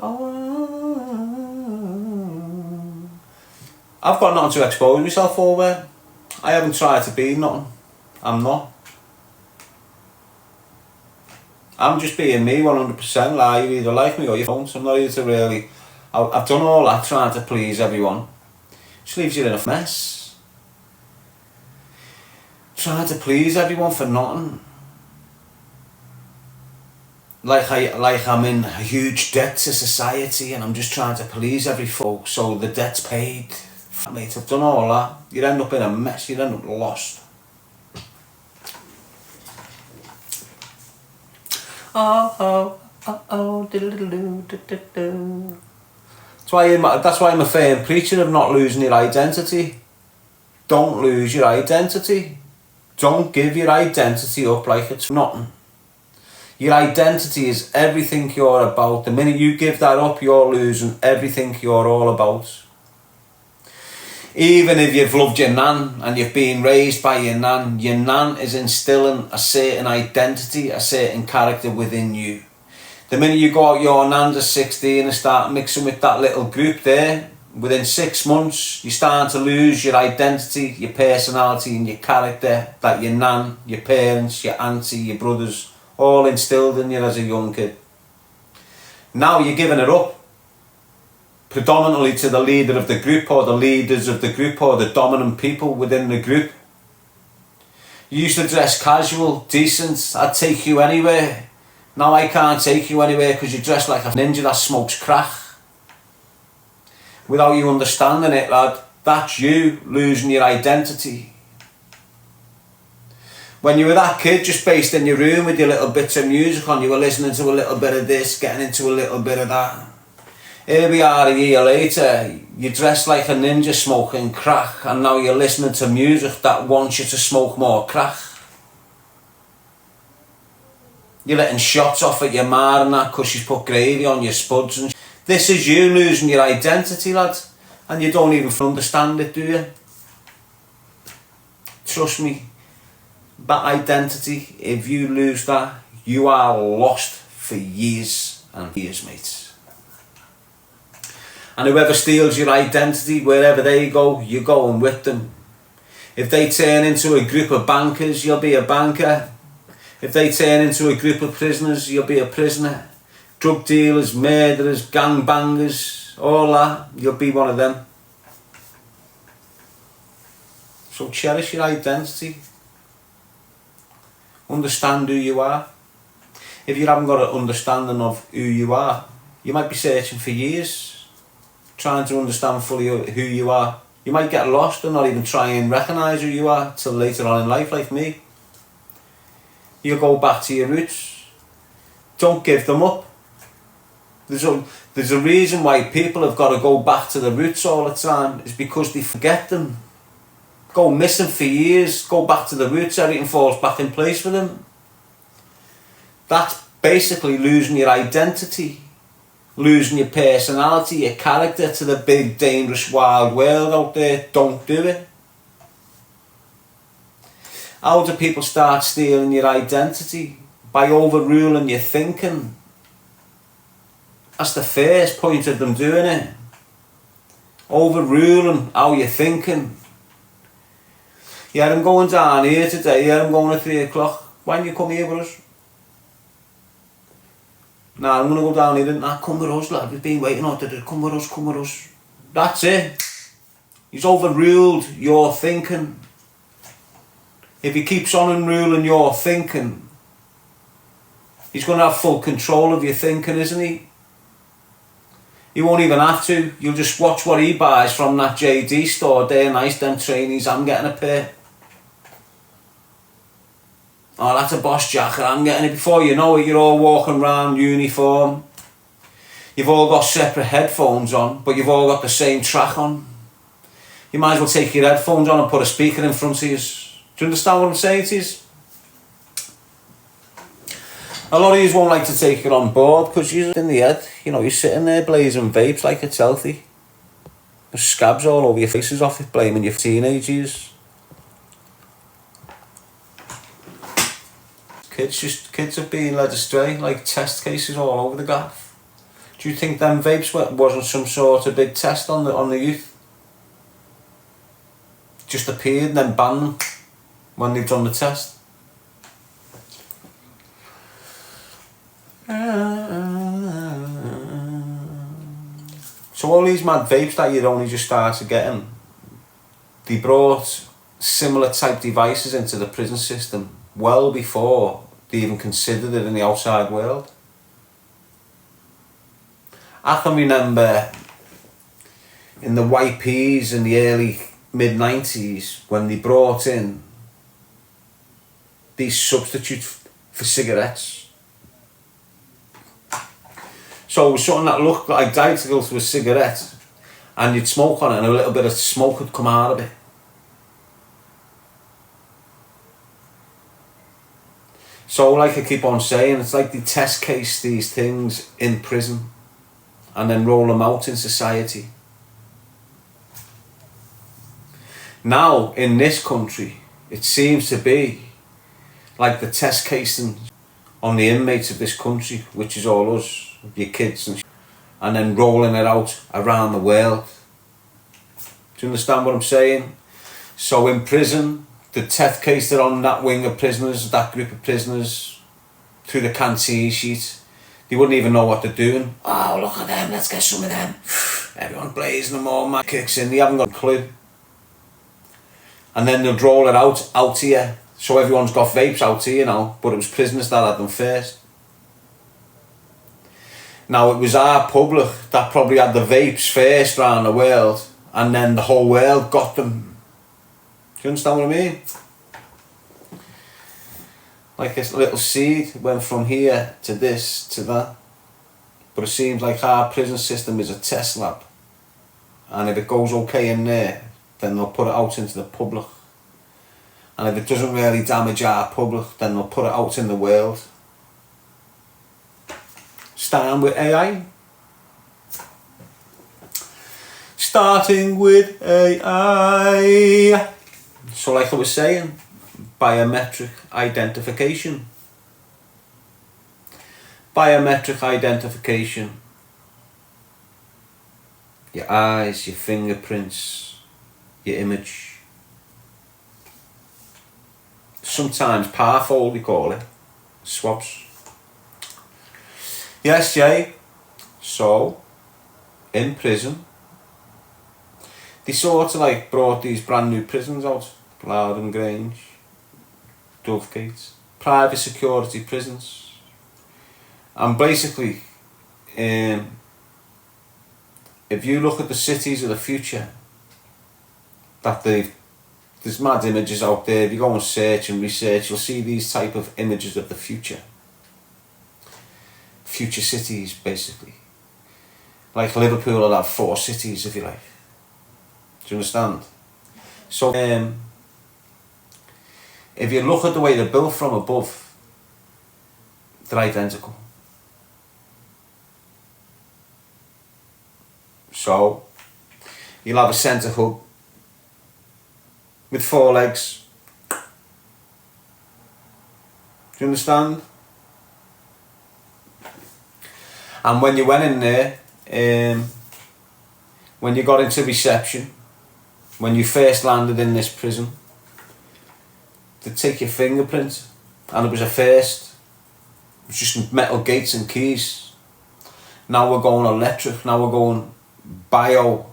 Oh, I've got nothing to expose myself over. I haven't tried to be nothing. I'm not. I'm just being me 100%. Like, you either like me or you don't. I'm not here to really... I've done all that trying to please everyone. Just leaves you in a mess. Trying to please everyone for nothing. Like I'm in a huge debt to society and I'm just trying to please every folk so the debt's paid. Mate, I've done all that. You end up in a mess, you end up lost. That's why I'm a firm preacher of not losing your identity. Don't lose your identity. Don't give your identity up like it's nothing. Your identity is everything you're about. The minute you give that up, you're losing everything you're all about. Even if you've loved your nan and you've been raised by your nan is instilling a certain identity, a certain character within you. The minute you go out your nan's at 16 and start mixing with that little group there, within 6 months, you're starting to lose your identity, your personality and your character that your nan, your parents, your auntie, your brothers, all instilled in you as a young kid. Now you're giving it up, predominantly to the leader of the group or the leaders of the group or the dominant people within the group. You used to dress casual, decent, I'd take you anywhere. Now I can't take you anywhere because you dress like a ninja that smokes crack. Without you understanding it, lad, that's you losing your identity. When you were that kid just based in your room with your little bits of music on, you were listening to a little bit of this, getting into a little bit of that. Here we are a year later, you dress like a ninja smoking crack and now you're listening to music that wants you to smoke more crack. You're letting shots off at your ma and that because she's put gravy on your spuds. And this is you losing your identity, lad. And you don't even understand it, do you? Trust me. That identity, if you lose that, you are lost for years and years, mate. And whoever steals your identity, wherever they go, you're going with them. If they turn into a group of bankers, you'll be a banker. If they turn into a group of prisoners, you'll be a prisoner. Drug dealers, murderers, gangbangers, all that, you'll be one of them. So cherish your identity. Understand who you are. If you haven't got an understanding of who you are, you might be searching for years, trying to understand fully who you are. You might get lost and not even try and recognise who you are till later on in life, like me. You go back to your roots. Don't give them up. There's a reason why people have got to go back to the roots all the time. It's because they forget them. Go missing for years, go back to the roots, everything falls back in place for them. That's basically losing your identity, losing your personality, your character to the big, dangerous, wild world out there. Don't do it. How do people start stealing your identity? By overruling your thinking. That's the first point of them doing it. Overruling how you're thinking. Yeah, I'm going down here today. Yeah, I'm going at 3 o'clock. Why don't you come here with us? Nah, I'm going to go down here. Nah, come with us, lad. We've been waiting on to come with us, come with us. That's it. He's overruled your thinking. If he keeps on unruling your thinking, he's going to have full control of your thinking, isn't he? You won't even have to. You'll just watch what he buys from that JD store. They're nice, them trainees. I'm getting a pair. Oh, that's a Boss jacket. I'm getting it. Before you know it, you're all walking around uniform. You've all got separate headphones on, but you've all got the same track on. You might as well take your headphones on and put a speaker in front of you. Do you understand what I'm saying to you? A lot of you won't like to take it on board because you're in the head. You know, you're sitting there blazing vapes like it's healthy. There's scabs all over your faces off it, blaming your teenage years. Kids are being led astray like test cases all over the gaff. Do you think them vapes wasn't some sort of big test on the youth? Just appeared and then banned them when they've done the test? So all these mad vapes that you'd only just started getting, they brought similar type devices into the prison system well before they even considered it in the outside world. I can remember in the YPs in the early mid-90s when they brought in these substitutes for cigarettes. So it was something that looked like identical to a cigarette, and you'd smoke on it and a little bit of smoke would come out of it. So like I keep on saying, it's like they test case these things in prison and then roll them out in society. Now, in this country, it seems to be like the test casing on the inmates of this country, which is all us, your kids, and then rolling it out around the world. Do you understand what I'm saying? So in prison, the test cased it on that wing of prisoners, that group of prisoners, through the canteen sheet. They wouldn't even know what they're doing. Oh, look at them, let's get some of them. Everyone blazing them all, man, kicks in, they haven't got a clue. And then they'll roll it out here. So everyone's got vapes out here now, but it was prisoners that had them first. Now it was our public that probably had the vapes first around the world, and then the whole world got them. Do you understand what I mean? Like a little seed went from here to this to that. But it seems like our prison system is a test lab. And if it goes okay in there, then they'll put it out into the public. And if it doesn't really damage our public, then they'll put it out in the world. Starting with AI. Starting with AI. So like I was saying, biometric identification. Biometric identification. Your eyes, your fingerprints, your image. Sometimes parfold, we call it. Swabs. Yes, Jay. So, in prison, they sort of like brought these brand new prisons out. Loudon Grange, Dovegate, private security prisons. And basically, if you look at the cities of the future, that there's mad images out there. If you go and search and research, you'll see these type of images of the future. Future cities, basically. Like Liverpool will have 4 cities, if you like. Do you understand? So, if you look at the way they're built from above, they're identical. So, you'll have a centre hub with 4 legs. Do you understand? And when you went in there, when you got into reception, when you first landed in this prison, they'd take your fingerprint, and it was a first. It was just metal gates and keys. Now we're going electric, now we're going biometric.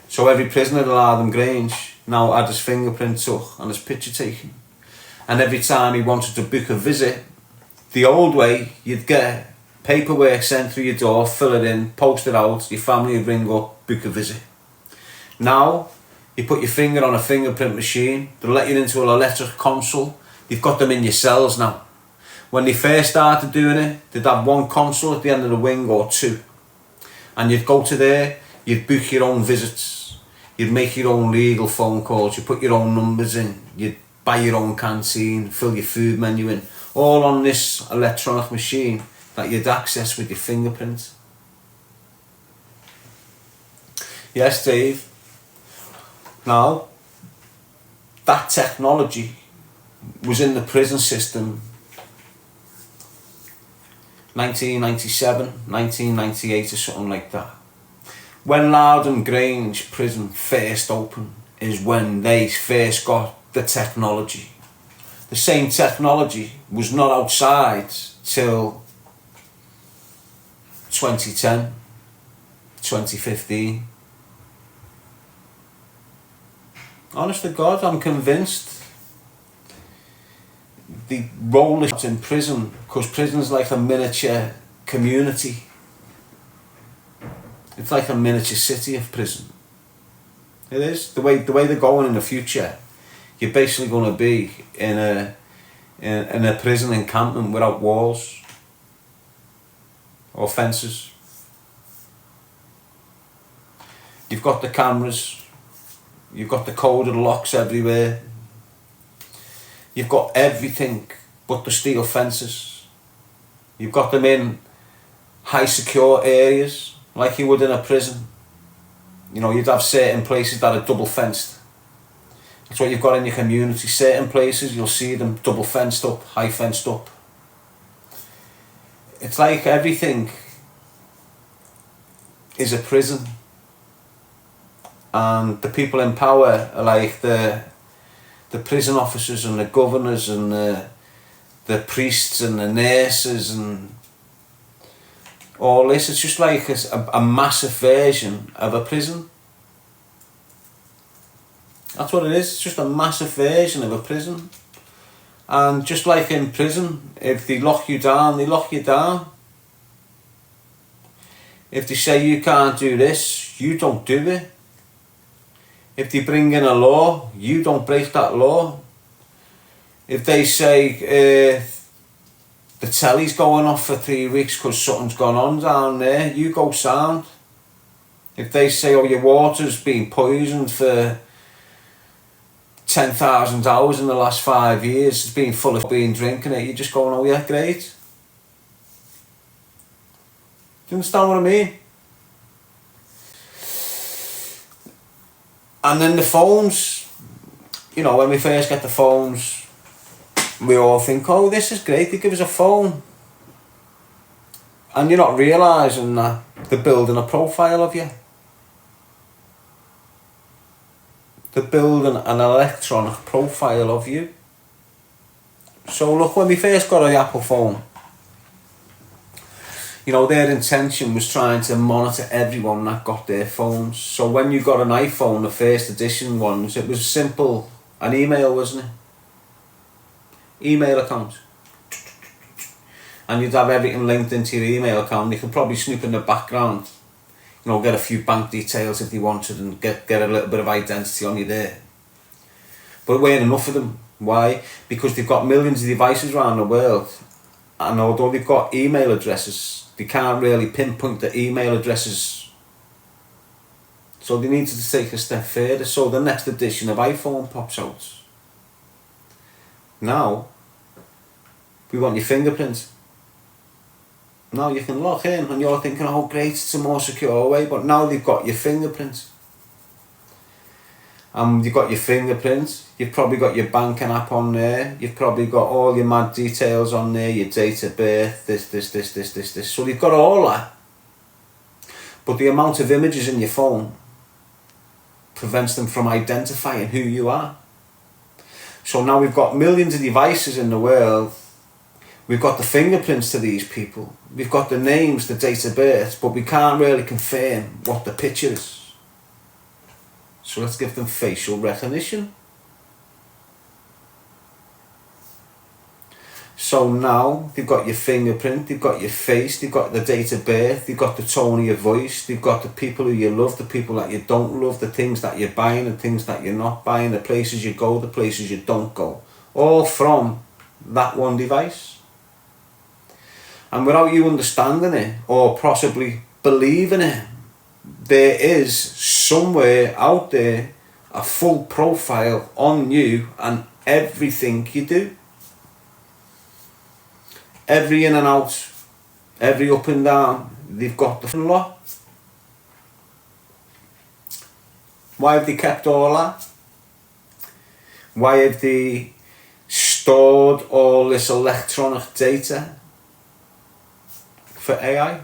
So every prisoner at Loudon Grange now had his fingerprint took and his picture taken. And every time he wanted to book a visit, the old way, you'd get paperwork sent through your door, fill it in, post it out, your family would ring up, book a visit. Now, you put your finger on a fingerprint machine, they'll let you into an electric console, you've got them in your cells now. When they first started doing it, they'd have 1 console at the end of the wing or 2. And you'd go to there, you'd book your own visits, you'd make your own legal phone calls, you'd put your own numbers in, you'd buy your own canteen, fill your food menu in, all on this electronic machine that you'd access with your fingerprint. Yes, Dave. Now, that technology was in the prison system 1997, 1998 or something like that. When Loudon Grange prison first opened is when they first got the technology. The same technology was not outside till 2010, 2015. Honest to God, I'm convinced the role is in prison, because prison's like a miniature community. It's like a miniature city of prison. It is. The way they're going in the future, you're basically going to be in a prison encampment without walls or fences. You've got the cameras, you've got the coded locks everywhere, you've got everything but the steel fences. You've got them in high secure areas like you would in a prison. You know, you'd have certain places that are double fenced. That's what you've got in your community. Certain places you'll see them double fenced up, high fenced up. It's like everything is a prison, and the people in power are like the prison officers and the governors and the priests and the nurses and all this. It's just like a massive version of a prison. That's what it is. It's just a massive version of a prison. And just like in prison, if they lock you down, they lock you down. If they say you can't do this, you don't do it. If they bring in a law, you don't break that law. If they say the telly's going off for 3 weeks because something's gone on down there, you go sound. If they say, oh, your water's been poisoned for 10,000 hours in the last 5 years, it's been full of being drinking it, you're just going, oh yeah, great. Do you understand what I mean? And then the phones, you know, when we first get the phones, we all think, oh, this is great, they give us a phone. And you're not realising that they're building a profile of you. They're building an electronic profile of you. So look, when we first got the Apple phone, you know, their intention was trying to monitor everyone that got their phones. So when you got an iPhone, the first edition ones, it was simple, an email, wasn't it? Email account. And you'd have everything linked into your email account. You could probably snoop in the background, you know, get a few bank details if you wanted and get a little bit of identity on you there. But it weren't enough of them. Why? Because they've got millions of devices around the world, and although they've got email addresses, they can't really pinpoint the email addresses. So they needed to take a step further. So the next edition of iPhone pops out. Now, we want your fingerprint. Now you can log in and you're thinking, oh great, it's a more secure way, but now they've got your fingerprint. You've got your fingerprint, you've probably got your banking app on there, you've probably got all your mad details on there, your date of birth, this. So they've got all that. But the amount of images in your phone prevents them from identifying who you are. So now we've got millions of devices in the world. We've got the fingerprints to these people. We've got the names, the date of birth, but we can't really confirm what the picture is. So let's give them facial recognition. So now they've got your fingerprint, they've got your face, they've got the date of birth, they've got the tone of your voice, they've got the people who you love, the people that you don't love, the things that you're buying, the things that you're not buying, the places you go, the places you don't go. All from that one device. And without you understanding it, or possibly believing it, there is somewhere out there a full profile on you and everything you do. Every in and out, every up and down, they've got the lot. Why have they kept all that? Why have they stored all this electronic data? for AI.